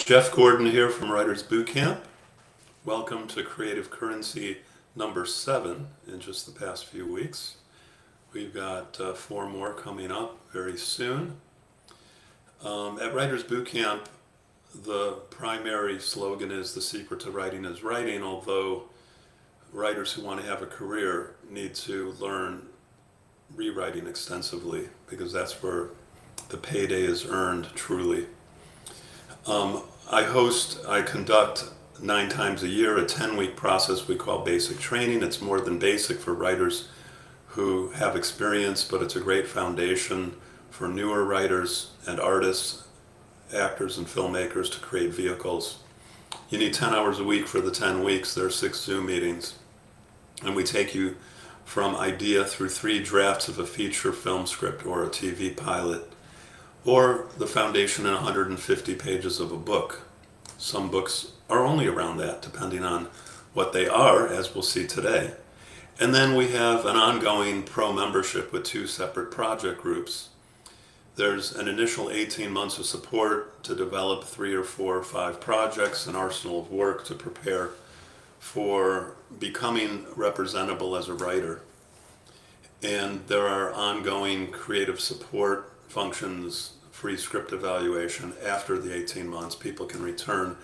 Jeff Gordon here from Writers Bootcamp. Welcome to Creative Currency number 7 in just the past few weeks. We've got 4 more coming up very soon. At Writers Bootcamp, the primary slogan is "The secret to writing is writing," although writers who want to have a career need to learn rewriting extensively because that's where the payday is earned truly. I conduct 9 times a year a 10-week process we call basic training. It's more than basic for writers who have experience, but it's a great foundation for newer writers and artists, actors and filmmakers to create vehicles. You need 10 hours a week for the 10 weeks. There are 6 Zoom meetings. And we take you from idea through 3 drafts of a feature film script or a TV pilot, or the foundation in 150 pages of a book. Some books are only around that, depending on what they are, as we'll see today. And then we have an ongoing pro membership with 2 separate project groups. There's an initial 18 months of support to develop 3 or 4 or 5 projects, an arsenal of work to prepare for becoming representable as a writer. And there are ongoing creative support functions, free script evaluation. After the 18 months, people can return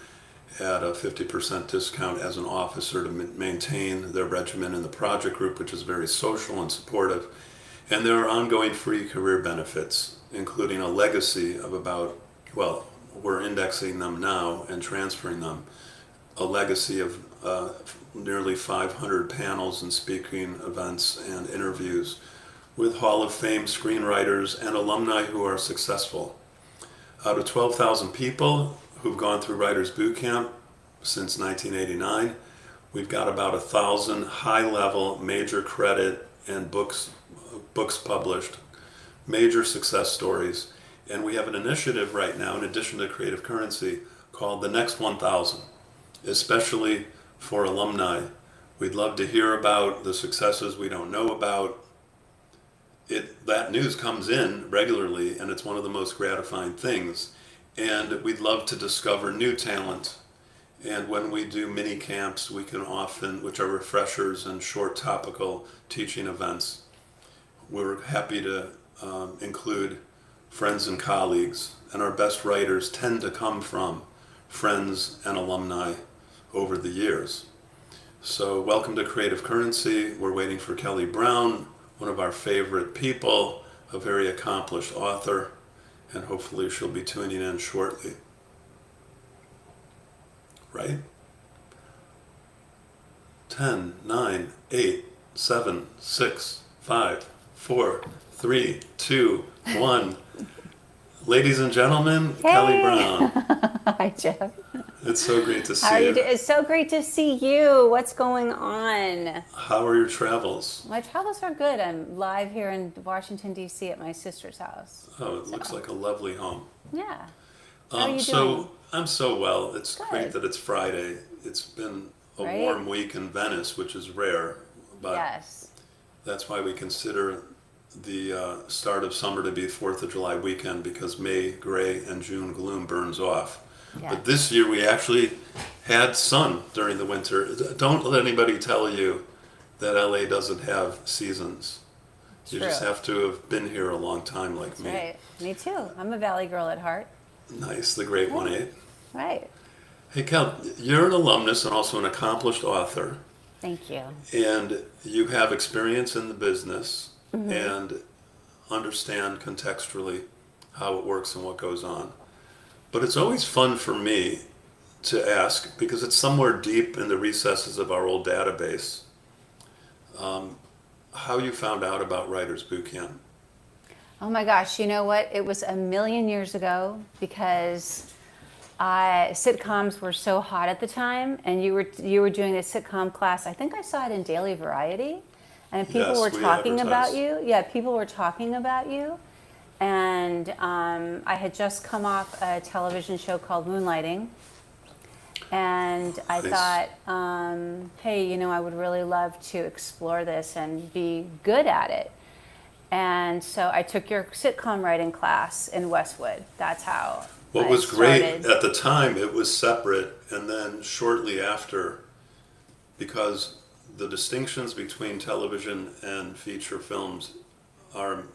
at a 50% discount as an officer to maintain their regimen in the project group, which is very social and supportive. And there are ongoing free career benefits, including a legacy of we're indexing them now and transferring them, a legacy of nearly 500 panels and speaking events and interviews with Hall of Fame screenwriters and alumni who are successful. Out of 12,000 people who've gone through Writers Bootcamp since 1989, we've got about 1,000 high-level, major credit and books published, major success stories. And we have an initiative right now, in addition to Creative Currency, called The Next 1,000, especially for alumni. We'd love to hear about the successes we don't know about. That news comes in regularly, and it's one of the most gratifying things. And we'd love to discover new talent. And when we do mini camps, we can often, which are refreshers and short topical teaching events, we're happy to include friends and colleagues. And our best writers tend to come from friends and alumni over the years. So welcome to Creative Currency. We're waiting for Kelly Browne, one of our favorite people, a very accomplished author, and hopefully she'll be tuning in shortly. Right? 10, 9, 8, 7, 6, 5, 4, 3, 2, 1. Ladies and gentlemen, hey. Kelly Browne. Hi, Jeff. It's so great to see How are you. you. It's so great to see you. What's going on? How are your travels? My travels are good. I'm live here in Washington, D.C. at my sister's house. Oh, it looks like a lovely home. Yeah. How are you doing? I'm so well. It's good. Great that it's Friday. It's been a warm week in Venice, which is rare. But yes. That's why we consider the start of summer to be 4th of July weekend, because May gray and June gloom burns off. Yeah. But this year we actually had sun during the winter. Don't let anybody tell you that LA doesn't have seasons. You just have to have been here a long time like me. Right. Me too. I'm a Valley girl at heart. Nice, the great 1-8. Right. Hey Kel, you're an alumnus and also an accomplished author. Thank you. And you have experience in the business and understand contextually how it works and what goes on. But it's always fun for me to ask, because it's somewhere deep in the recesses of our old database, how you found out about Writers Bootcamp. Oh my gosh, you know what? It was a million years ago, because sitcoms were so hot at the time, and you were doing this sitcom class. I think I saw it in Daily Variety, and people were talking about you. Yeah, people were talking about you. And I had just come off a television show called Moonlighting, and I thought, hey, I would really love to explore this and be good at it. And so I took your sitcom writing class in Westwood. That's how What was great at the time, it was separate, and then shortly after, because the distinctions between television and feature films are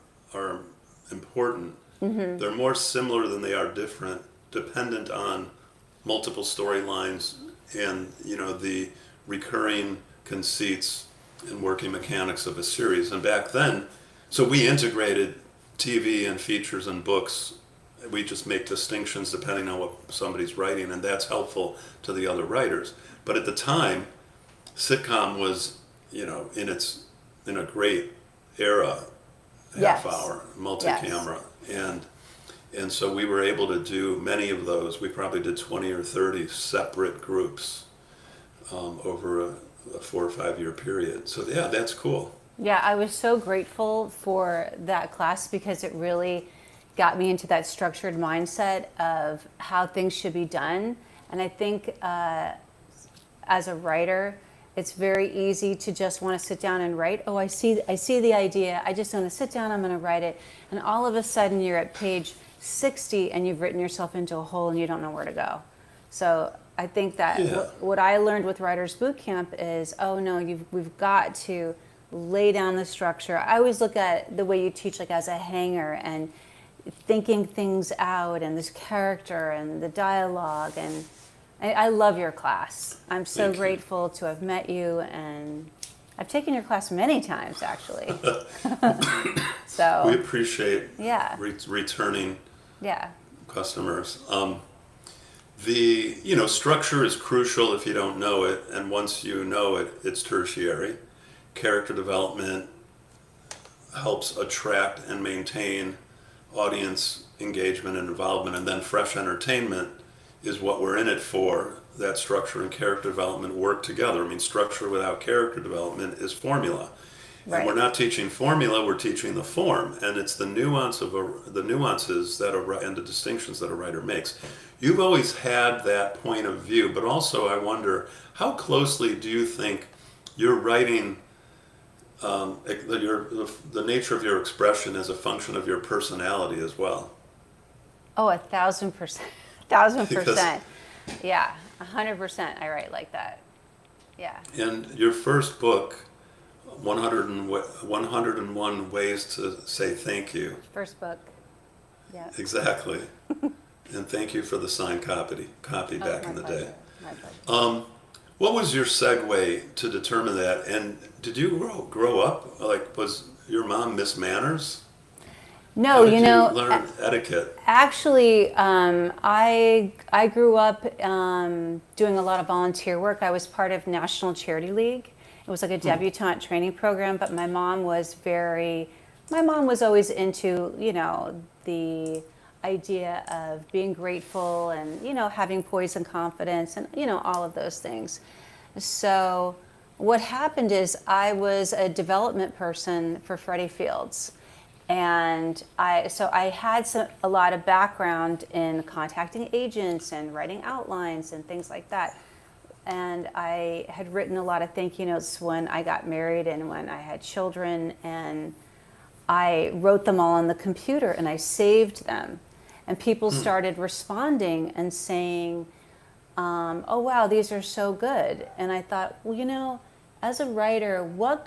important. They're more similar than they are different, dependent on multiple storylines and the recurring conceits and working mechanics of a series. And back then, so we integrated TV and features and books. We just make distinctions depending on what somebody's writing, and that's helpful to the other writers. But at the time, sitcom was, in a great era, half hour, multi-camera. And so we were able to do many of those. We probably did 20 or 30 separate groups over a 4 or 5 year period. So yeah, that's cool. Yeah, I was so grateful for that class because it really got me into that structured mindset of how things should be done. And I think as a writer, it's very easy to just want to sit down and write. Oh, I see the idea. I just want to sit down, I'm going to write it. And all of a sudden you're at page 60 and you've written yourself into a hole and you don't know where to go. So I think that what I learned with Writers Boot Camp is, oh no, we've got to lay down the structure. I always look at the way you teach like as a hanger and thinking things out and this character and the dialogue, and I love your class. I'm so grateful to have met you, and I've taken your class many times actually. So we appreciate returning customers. The structure is crucial if you don't know it, and once you know it, it's tertiary. Character development helps attract and maintain audience engagement and involvement, and then fresh entertainment is what we're in it for. That structure and character development work together. I mean, structure without character development is formula. Right. And we're not teaching formula, we're teaching the form, and it's the nuances and the distinctions that a writer makes. You've always had that point of view, but also I wonder, how closely do you think your writing, the nature of your expression is a function of your personality as well? Oh, 1,000%. 1,000%. Yeah, 100% I write like that. Yeah. And your first book, 101 Ways to Say Thank You. First book. Yeah. Exactly. And thank you for the signed copy back in the day. My pleasure. What was your segue to determine that? And did you grow up, like, was your mom Miss Manners? No, How did you learn etiquette? Actually, I grew up doing a lot of volunteer work. I was part of National Charity League. It was like a debutante training program, but my mom was always into, the idea of being grateful and, having poise and confidence and, all of those things. So what happened is I was a development person for Freddie Fields. And I had a lot of background in contacting agents and writing outlines and things like that. And I had written a lot of thank you notes when I got married and when I had children, and I wrote them all on the computer and I saved them. And people started responding and saying, oh wow, these are so good. And I thought, well, as a writer, what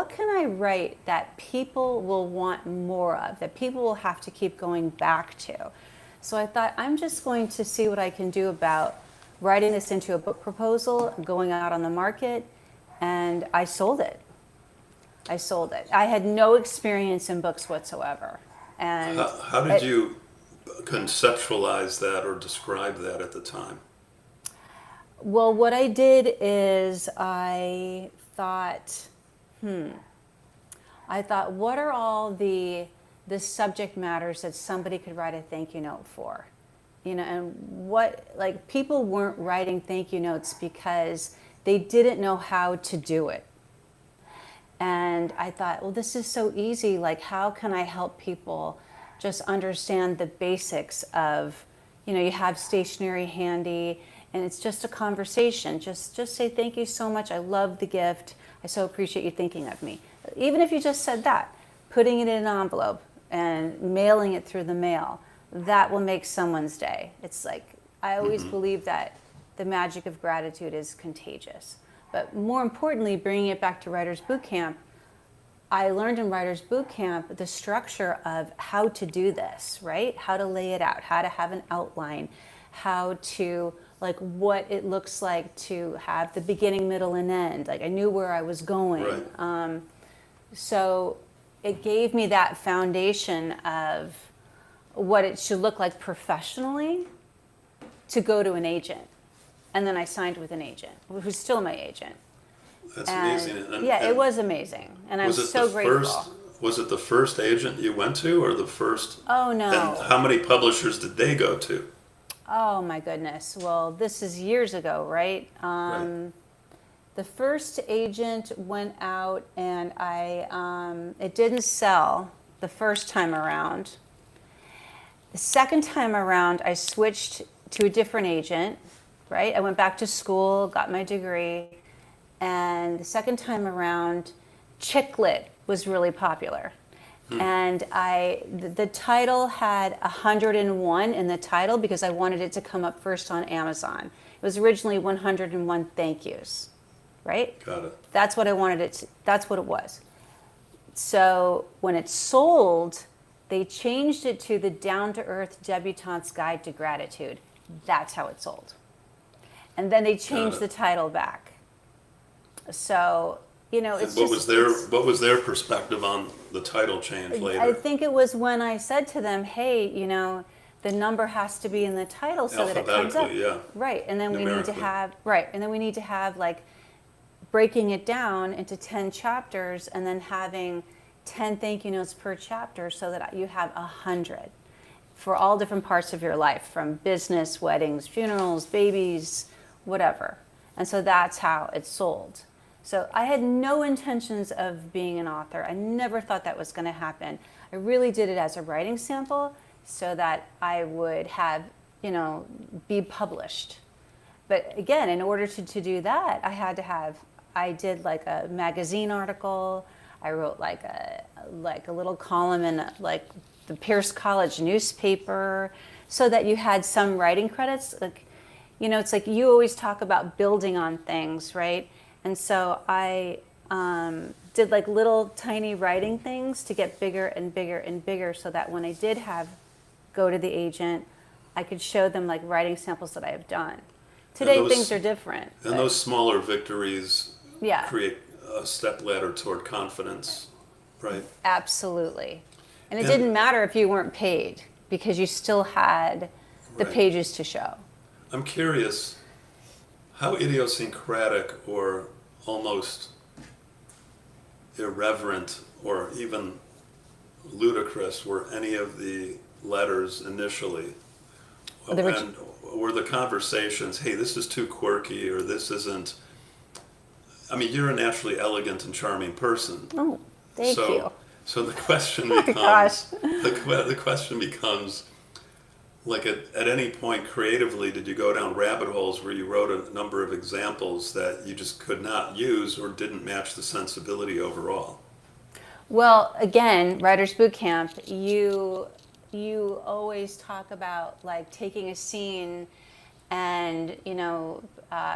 can I write that people will want more of, that people will have to keep going back to? So I thought, I'm just going to see what I can do about writing this into a book proposal, going out on the market, and I sold it. I had no experience in books whatsoever. And how did you conceptualize that or describe that at the time? Well, what I did is I thought, what are all the subject matters that somebody could write a thank you note for? And people weren't writing thank you notes because they didn't know how to do it. And I thought, well, this is so easy. Like, how can I help people just understand the basics of, you have stationery handy, and it's just a conversation. Just say thank you so much. I love the gift. I so appreciate you thinking of me. Even if you just said that, putting it in an envelope and mailing it through the mail, that will make someone's day. It's like, I always believe that the magic of gratitude is contagious. But more importantly, bringing it back to Writers Boot Camp, I learned in Writers Boot Camp the structure of how to do this, right? How to lay it out, how to have an outline, how to, like, what it looks like to have the beginning, middle, and end. Like, I knew where I was going. Right. So it gave me that foundation of what it should look like professionally to go to an agent. And then I signed with an agent, who's still my agent. That's amazing. It was amazing. And I'm so grateful. Was it the first agent you went to, or the first? Oh, no. And how many publishers did they go to? Oh, my goodness. Well, this is years ago, right? Right. The first agent went out, and it didn't sell the first time around. The second time around, I switched to a different agent, right? I went back to school, got my degree, and the second time around, chick lit was really popular. And the title had 101 in the title because I wanted it to come up first on Amazon. It was originally 101 thank yous, right? Got it. That's what I wanted it to, that's what it was. So when it sold, they changed it to the Down-to-Earth Debutante's Guide to Gratitude. That's how it sold. And then they changed the title back. So, it's what was their perspective on the title change later? I think it was when I said to them, hey, the number has to be in the title so that it comes up. Yeah. Right. And then we need to have like breaking it down into 10 chapters and then having 10 thank you notes per chapter so that you have 100 for all different parts of your life, from business, weddings, funerals, babies, whatever. And so that's how it sold. So I had no intentions of being an author. I never thought that was going to happen. I really did it as a writing sample so that I would have, be published. But again, in order to do that, I did like a magazine article. I wrote like a little column in like the Pierce College newspaper so that you had some writing credits. Like, it's like you always talk about building on things, right? And so I did like little tiny writing things to get bigger and bigger and bigger so that when I did go to the agent, I could show them like writing samples that I have done. Today things are different. And those smaller victories Yeah. create a step ladder toward confidence, right? Absolutely. And it didn't matter if you weren't paid because you still had the Right. pages to show. I'm curious, how idiosyncratic or almost irreverent or even ludicrous were any of the letters initially? And were the conversations, hey, this is too quirky, or this isn't... I mean, you're a naturally elegant and charming person. Oh, thank you. So the question Oh my becomes, gosh. the question becomes, like at any point creatively, did you go down rabbit holes where you wrote a number of examples that you just could not use or didn't match the sensibility overall? Well, again, Writers Boot Camp, you always talk about like taking a scene and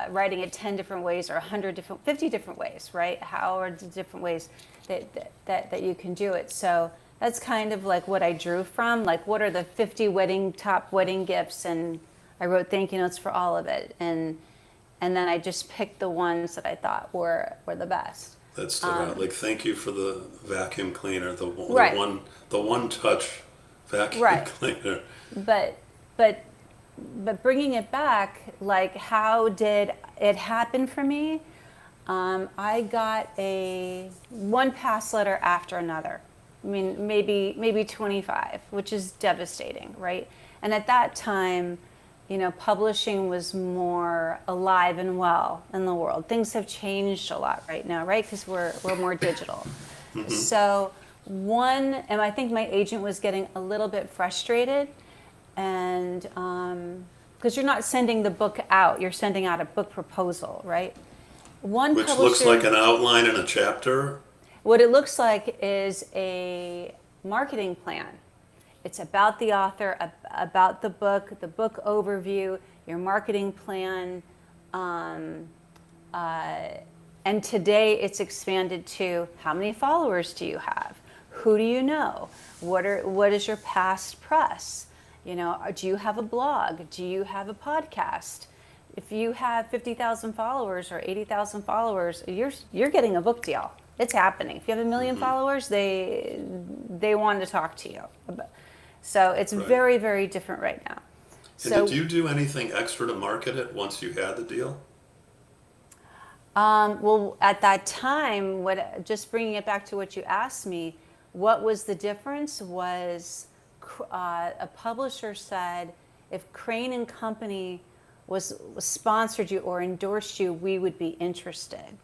writing it 10 different ways or 50 different ways, right? How are the different ways that you can do it? So that's kind of like what I drew from, like what are the 50 top wedding gifts, and I wrote thank you notes for all of it, and then I just picked the ones that I thought were the best. That stood out. Like, thank you for the vacuum cleaner, the Right. one touch vacuum Right. cleaner. But bringing it back, like how did it happen for me? I got one pass letter after another. I mean, maybe 25, which is devastating, right? And at that time, publishing was more alive and well in the world. Things have changed a lot right now, right? Because we're more digital. So and I think my agent was getting a little bit frustrated, and because you're not sending the book out, you're sending out a book proposal, right? Which looks like an outline in a chapter. What it looks like is a marketing plan. It's about the author, about the book overview, your marketing plan. And today it's expanded to how many followers do you have? Who do you know? What is your past press? You know, do you have a blog? Do you have a podcast? If you have 50,000 followers or 80,000 followers, you're getting a book deal. It's happening. If you have 1 million followers, they want to talk to you. So it's very, very different right now. And So, did you do anything extra to market it once you had the deal? well, at that time, just bringing it back to what you asked me, what was the difference was a publisher said if Crane and Company was sponsored you or endorsed you, we would be interested.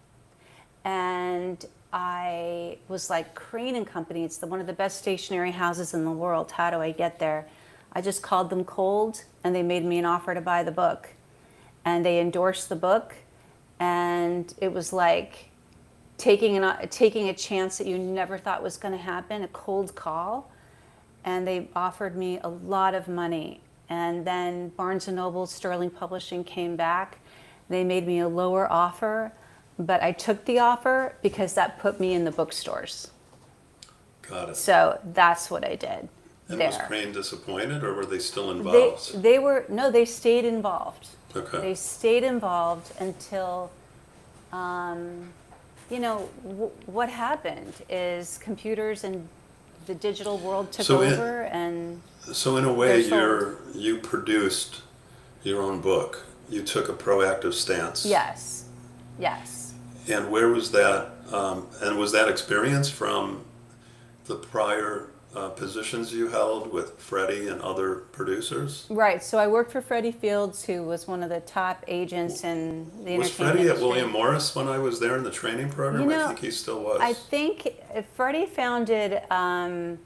And I was like, Crane and Company, it's one of the best stationery houses in the world. How do I get there? I just called them cold, and they made me an offer to buy the book. And they endorsed the book, and it was like taking a chance that you never thought was going to happen, a cold call. And they offered me a lot of money. And then Barnes & Noble, Sterling Publishing came back. They made me a lower offer, but I took the offer because that put me in the bookstores. Got it. So that's what I did. And there. was Crane disappointed, or were they still involved? They stayed involved. Okay. They stayed involved until, what happened is computers and the digital world took over, and So in a way, they're sold. you produced your own book. You took a proactive stance. Yes. And where was that? And was that experience from the prior positions you held with Freddie and other producers? Right. So I worked for Freddie Fields, who was one of the top agents in the Was entertainment Freddie at industry. William Morris when I was there in the training program? I think he still was. I think Freddie founded ICM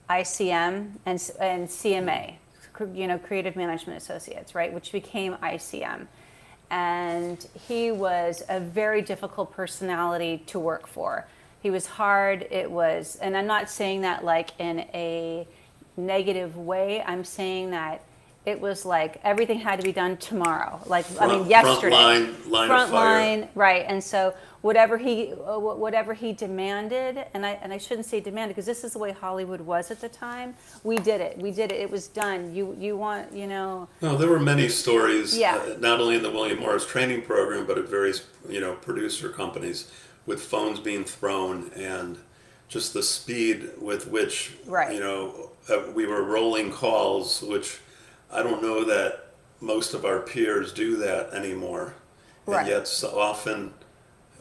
and CMA, Creative Management Associates, right, which became ICM. And he was a very difficult personality to work for. He was hard. And I'm not saying that like in a negative way. I'm saying that it was like everything had to be done tomorrow. Yesterday. Front line, right? And so whatever he demanded, and I shouldn't say demanded because this is the way Hollywood was at the time. We did it. It was done. No, there were many stories, not only in the William Morris training program, but at various, producer companies with phones being thrown and just the speed with which, we were rolling calls, which I don't know that most of our peers do that anymore. Right. And yet so often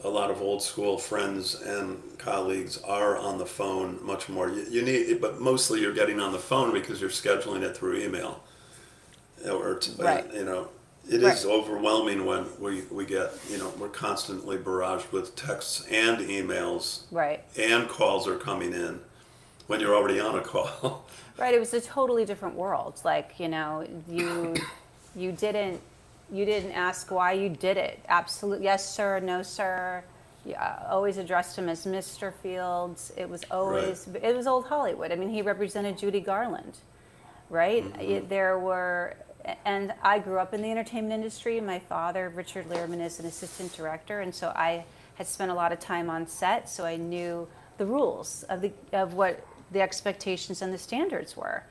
a lot of old school friends and colleagues are on the phone much more. You need, but mostly you're getting on the phone because you're scheduling it through email. It is overwhelming when we get, we're constantly barraged with texts and emails. Right. And calls are coming in when you're already on a call. Right. It was a totally different world. Like, you didn't ask why you did it. Absolutely. Yes, sir. No, sir. Always addressed him as Mr. Fields. It was always, It was old Hollywood. I mean, he represented Judy Garland, right? Mm-hmm. And I grew up in the entertainment industry. My father, Richard Lehrman, is an assistant director, and so I had spent a lot of time on set, so I knew the rules of what the expectations and the standards were.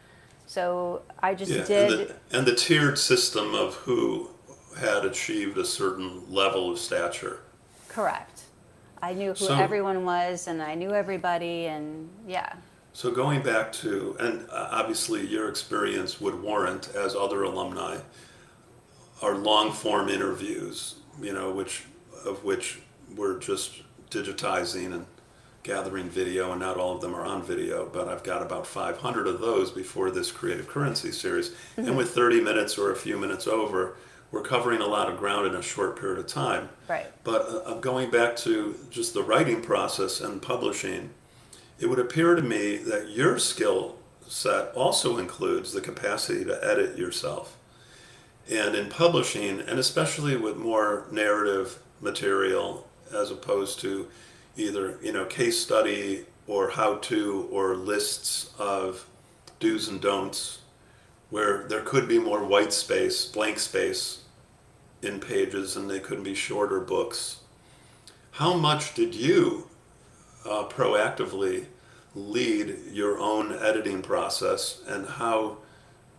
So I just did. And the tiered system of who had achieved a certain level of stature. Correct. I knew who everyone was, and I knew everybody, and yeah. So going back to, and obviously your experience would warrant, as other alumni, our long-form interviews, which we're just digitizing and gathering video, and not all of them are on video, but I've got about 500 of those before this Creative Currency series. Mm-hmm. And with 30 minutes or a few minutes over, we're covering a lot of ground in a short period of time. Right. But going back to just the writing process and publishing, it would appear to me that your skill set also includes the capacity to edit yourself. And in publishing, and especially with more narrative material as opposed to either, case study or how-to or lists of do's and don'ts where there could be more white space, blank space in pages, and they could be shorter books. How much did you proactively lead your own editing process, and how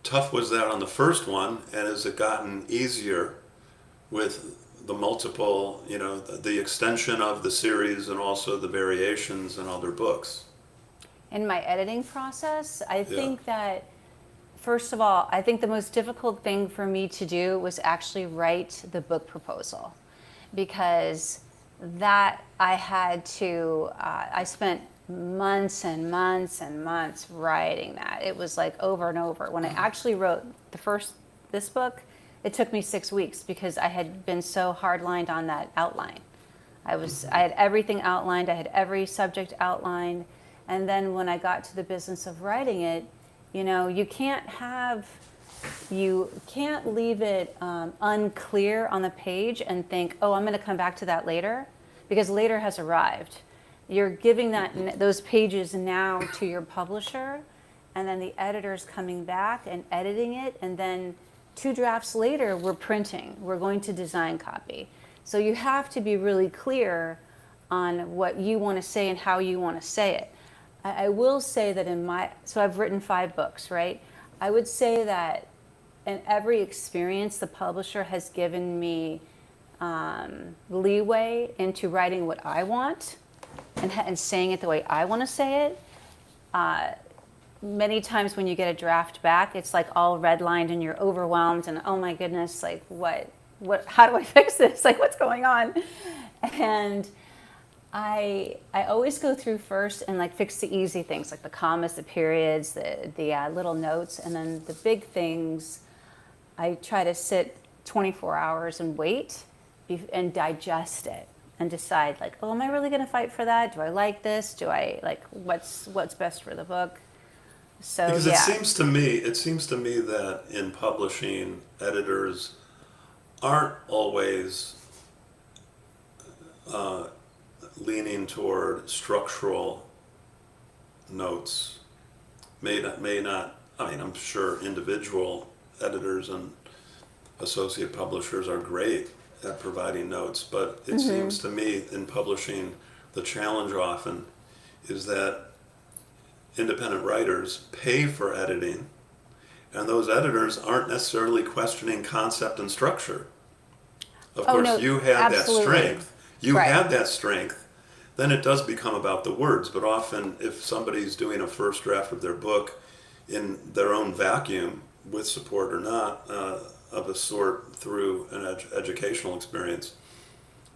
tough was that on the first one, and has it gotten easier with the multiple, the extension of the series and also the variations in other books? In my editing process, I think that, first of all, I think the most difficult thing for me to do was actually write the book proposal, because that I had to, I spent months and months and months writing that. It was like over and over. When I actually wrote this book, it took me 6 weeks because I had been so hard-lined on that outline. I had everything outlined, I had every subject outlined, and then when I got to the business of writing it, you can't leave it unclear on the page and think, oh, I'm going to come back to that later, because later has arrived. You're giving those pages now to your publisher, and then the editor's coming back and editing it, and then 2 drafts later, we're printing. We're going to design copy. So you have to be really clear on what you want to say and how you want to say it. I will say that so I've written 5 books, right? I would say that in every experience, the publisher has given me leeway into writing what I want and saying it the way I want to say it. Many times when you get a draft back, it's like all redlined and you're overwhelmed and, oh my goodness, like how do I fix this? Like, what's going on? And I always go through first and like fix the easy things, like the commas, the periods, the little notes, and then the big things, I try to sit 24 hours and wait and digest it and decide, like, oh, am I really going to fight for that? Do I like this? Do I like what's best for the book? So because it seems to me that in publishing, editors aren't always leaning toward structural notes. May not. I mean, I'm sure individual editors and associate publishers are great at providing notes, but it seems to me in publishing, the challenge often is that independent writers pay for editing, and those editors aren't necessarily questioning concept and structure. Of course, no, you had absolutely. that strength. You Right. had that strength. Then it does become about the words, but often if somebody's doing a first draft of their book in their own vacuum, with support or not, of a sort through an educational experience,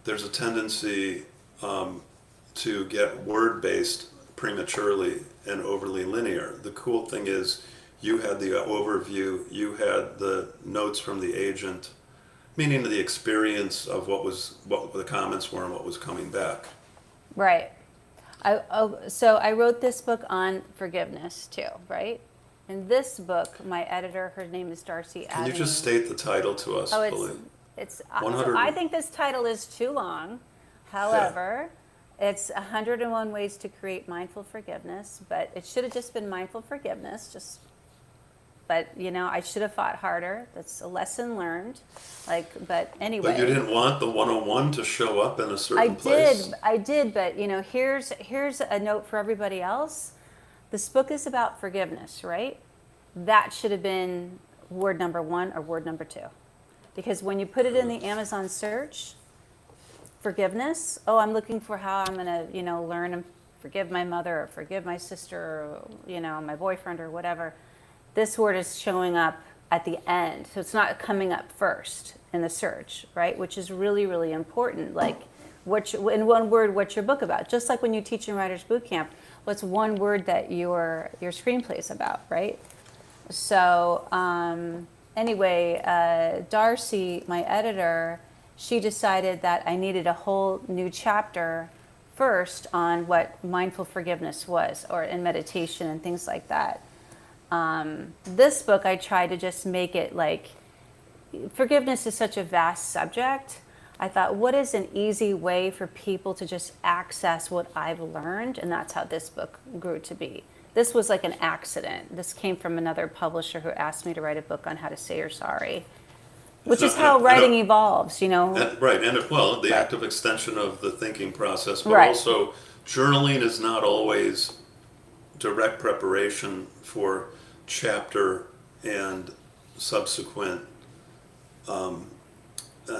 there's a tendency to get word-based prematurely and overly linear. The cool thing is you had the overview, you had the notes from the agent, meaning the experience of what the comments were and what was coming back. Right. So I wrote this book on forgiveness too, right? In this book, my editor, her name is Darcy. Can you just state the title to us, please? So I think this title is too long. However, it's 101 Ways to Create Mindful Forgiveness, but it should have just been Mindful Forgiveness. But I should have fought harder. That's a lesson learned. But anyway. But you didn't want the 101 to show up in a certain place. I did. But here's a note for everybody else. This book is about forgiveness, right? That should have been word number 1 or word number 2, because when you put it in the Amazon search, forgiveness. Oh, I'm looking for how I'm gonna learn and forgive my mother or forgive my sister or my boyfriend or whatever. This word is showing up at the end. So it's not coming up first in the search, right? Which is really, really important. Like, in one word, what's your book about? Just like when you teach in Writers Boot Camp, what's one word that your screenplay is about, right? So anyway, Darcy, my editor, she decided that I needed a whole new chapter first on what mindful forgiveness was, or in meditation and things like that. This book, I tried to just make it like, forgiveness is such a vast subject, I thought, what is an easy way for people to just access what I've learned? And that's how this book grew to be. This was like an accident. This came from another publisher who asked me to write a book on how to say you're sorry, which is how writing evolves, you know. Right, and well, the Right. active extension of the thinking process, but Right. also journaling is not always direct preparation for chapter and subsequent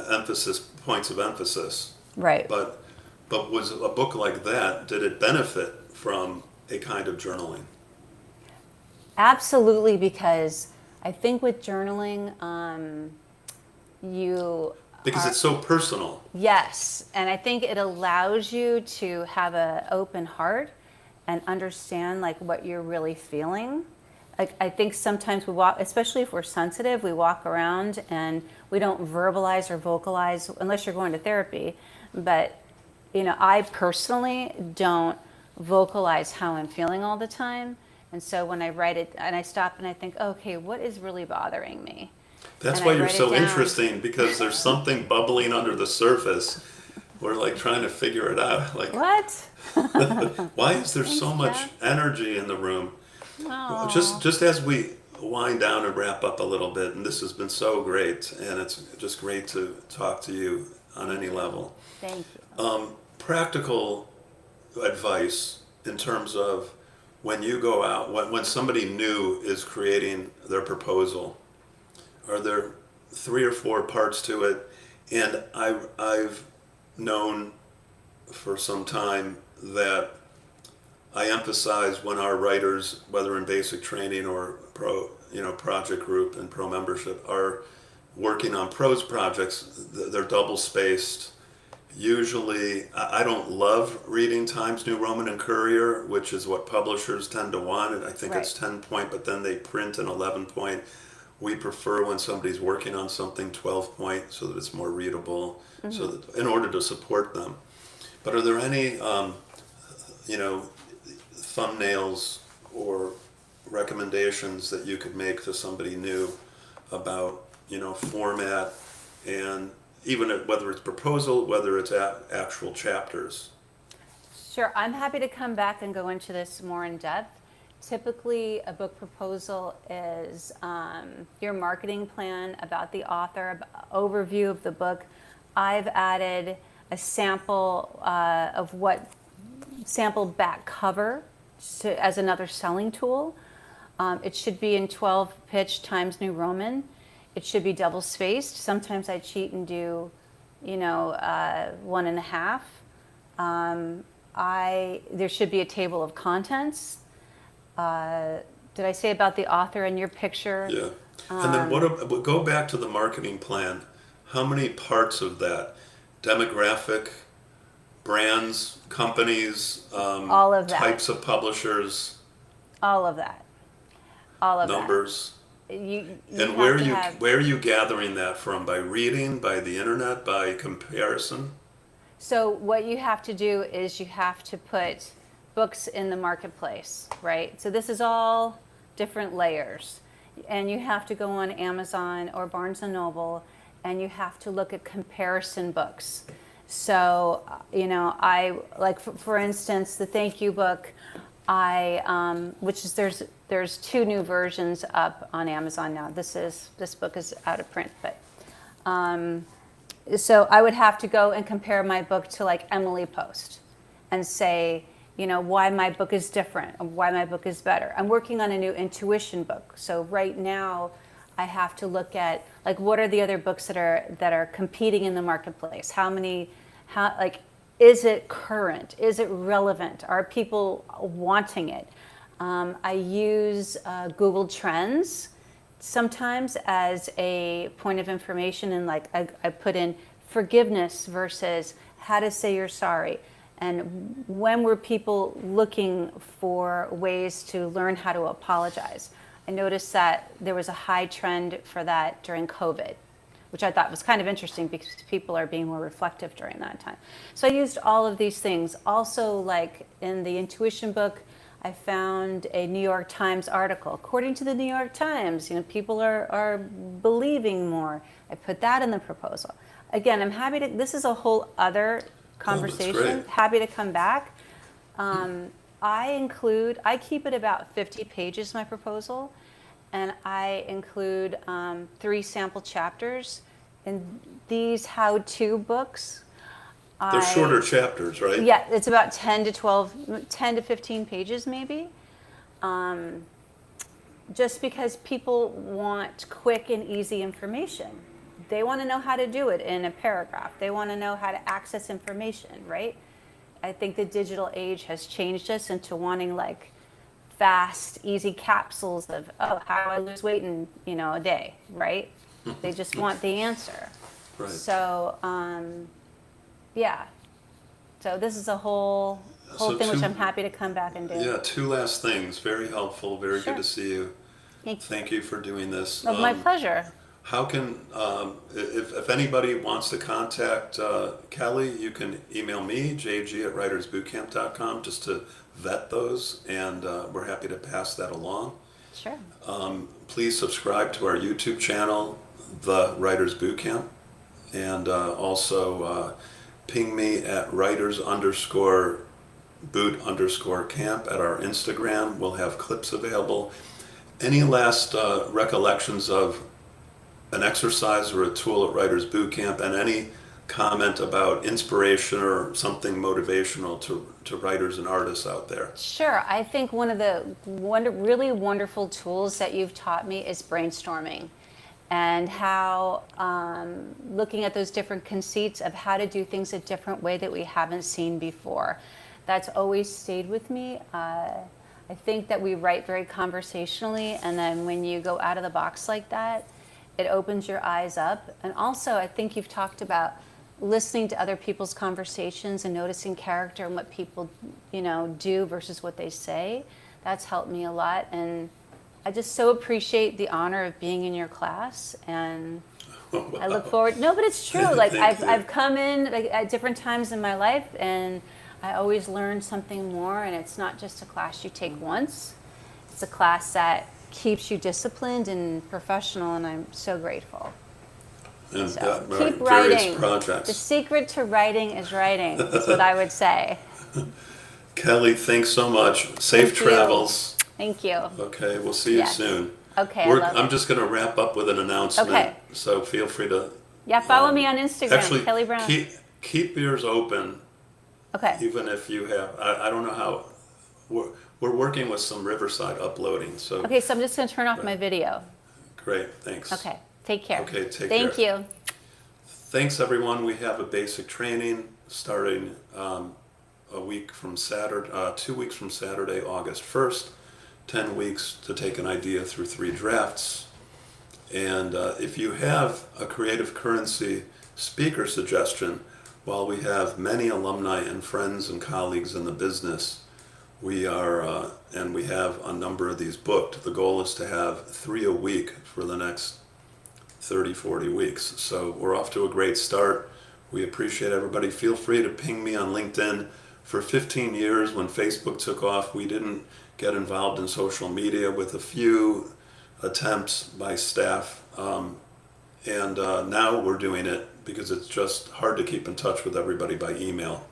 emphasis, points of emphasis. Right. But was a book like that, did it benefit from a kind of journaling? Absolutely, because I think with journaling, Because it's so personal. yes, and I think it allows you to have an open heart and understand like what you're really feeling. Like I think sometimes we walk, especially if we're sensitive, we walk around and we don't verbalize or vocalize unless you're going to therapy. But you know, I personally don't vocalize how I'm feeling all the time. And so when I write it and I stop and I think, okay, what is really bothering me? That's And why I you're write it so down. interesting, because there's something bubbling under the surface. We're like trying to figure it out. Like, What? why is there so Thanks, much Jeff. energy in the room? Oh, Just as we wind down and wrap up a little bit, and this has been so great, and it's just great to talk to you on any level. thank you. Practical advice in terms of when you go out, when somebody new is creating their proposal, are there 3 or 4 parts to it? And I've known for some time that I emphasize when our writers, whether in basic training or project group and pro membership, are working on prose projects, they're double spaced. Usually, I don't love reading Times New Roman and Courier, which is what publishers tend to want. I think it's 10 point, but then they print an 11 point. We prefer when somebody's working on something 12 point so that it's more readable, so that in order to support them. But are there any, thumbnails or recommendations that you could make to somebody new about, format and even whether it's proposal, whether it's actual chapters? Sure, I'm happy to come back and go into this more in depth. Typically, a book proposal is your marketing plan about the author, overview of the book. I've added a sample of what sample back cover as another selling tool. It should be in 12 pitch Times New Roman. It should be double spaced. Sometimes I cheat and do, 1.5. There should be a table of contents. Did I say about the author in your picture? Yeah. And then go back to the marketing plan. How many parts of that? Demographic, brands, companies, All of that. types of publishers, All of that. All of numbers. that. You And have where to you have- where are you gathering that from? By reading, by the internet, by comparison? So what you have to do is you have to put books in the marketplace, right? So this is all different layers. And you have to go on Amazon or Barnes & Noble and you have to look at comparison books. So, I like, for instance, the Thank You book, which is there's 2 new versions up on Amazon now. This book is out of print, but so I would have to go and compare my book to like Emily Post and say, why my book is different, or why my book is better. I'm working on a new intuition book. So right now I have to look at like what are the other books that are competing in the marketplace? Is it current? Is it relevant? Are people wanting it? I use Google Trends sometimes as a point of information, and like I put in forgiveness versus how to say you're sorry. And when were people looking for ways to learn how to apologize? I noticed that there was a high trend for that during COVID, which I thought was kind of interesting because people are being more reflective during that time. So I used all of these things. Also, like in the intuition book, I found a New York Times article. According to the New York Times, people are believing more. I put that in the proposal. Again, I'm happy to, this is a whole other conversation. great. Happy to come back. I keep it about 50 pages, my proposal, and I include 3 sample chapters in these how-to books. They're shorter chapters, right? Yeah, it's about 10 to 15 pages maybe. Just because people want quick and easy information. They want to know how to do it in a paragraph. They want to know how to access information, right? I think the digital age has changed us into wanting like fast, easy capsules of, how do I lose weight in, a day, right? They just want the answer. Right. So, yeah. So this is a whole So thing which I'm happy to come back and do. Yeah, 2 last things. Very helpful. Very Sure. good to see you. Thank you. Thank you for doing this. My pleasure. How can, if anybody wants to contact Kelly, you can email me, jg@writersbootcamp.com, just to vet those, and we're happy to pass that along. Sure. Please subscribe to our YouTube channel, The Writers Bootcamp, and also ping me at writers_boot_camp at our Instagram. We'll have clips available. Any last recollections of an exercise or a tool at Writers Bootcamp, and any comment about inspiration or something motivational to writers and artists out there? Sure. I think one of the really wonderful tools that you've taught me is brainstorming, and how looking at those different conceits of how to do things a different way that we haven't seen before. That's always stayed with me. I think that we write very conversationally, and then when you go out of the box like that, it opens your eyes up. And also, I think you've talked about listening to other people's conversations and noticing character and what people, do versus what they say. That's helped me a lot. And I just so appreciate the honor of being in your class. And Wow. I look forward. No, but it's true. Like Thank you. I've come in at different times in my life, and I always learn something more. And it's not just a class you take once. It's a class that keeps you disciplined and professional, and I'm so grateful. And So keep various writing. projects. The secret to writing is writing. That's what I would say. Kelly, thanks so much. Safe Thank you. travels. Thank you. Okay, we'll see you Yes. soon. Okay, I'm just going to wrap up with an announcement. Okay. So feel free to. Yeah, follow me on Instagram, Actually, Kelly Browne. keep yours open, Okay. even if you have. I don't know how. We're working with some Riverside uploading. So Okay, so I'm just going to turn off my video. great. Thanks. Okay. Take care. Okay, take Thank care. you. Thanks, everyone. We have a basic training starting a week from Saturday, 2 weeks from Saturday, August 1st. 10 weeks to take an idea through 3 drafts. And if you have a creative currency speaker suggestion, while we have many alumni and friends and colleagues in the business, we are, and we have a number of these booked. The goal is to have 3 a week for the next 30, 40 weeks. So we're off to a great start. We appreciate everybody. Feel free to ping me on LinkedIn. For 15 years, when Facebook took off, we didn't get involved in social media, with a few attempts by staff. And now we're doing it because it's just hard to keep in touch with everybody by email.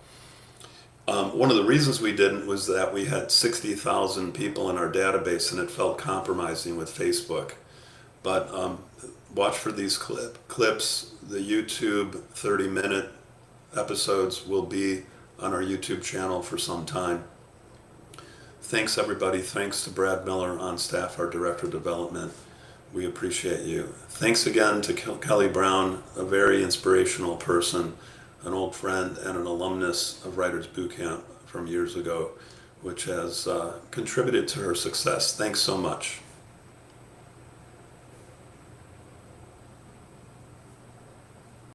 One of the reasons we didn't was that we had 60,000 people in our database, and it felt compromising with Facebook. But watch for these clips. The YouTube 30-minute episodes will be on our YouTube channel for some time. Thanks, everybody. Thanks to Brad Miller on staff, our Director of Development. We appreciate you. Thanks again to Kelly Browne, a very inspirational person, an old friend and an alumnus of Writers Bootcamp from years ago, which has contributed to her success. Thanks so much.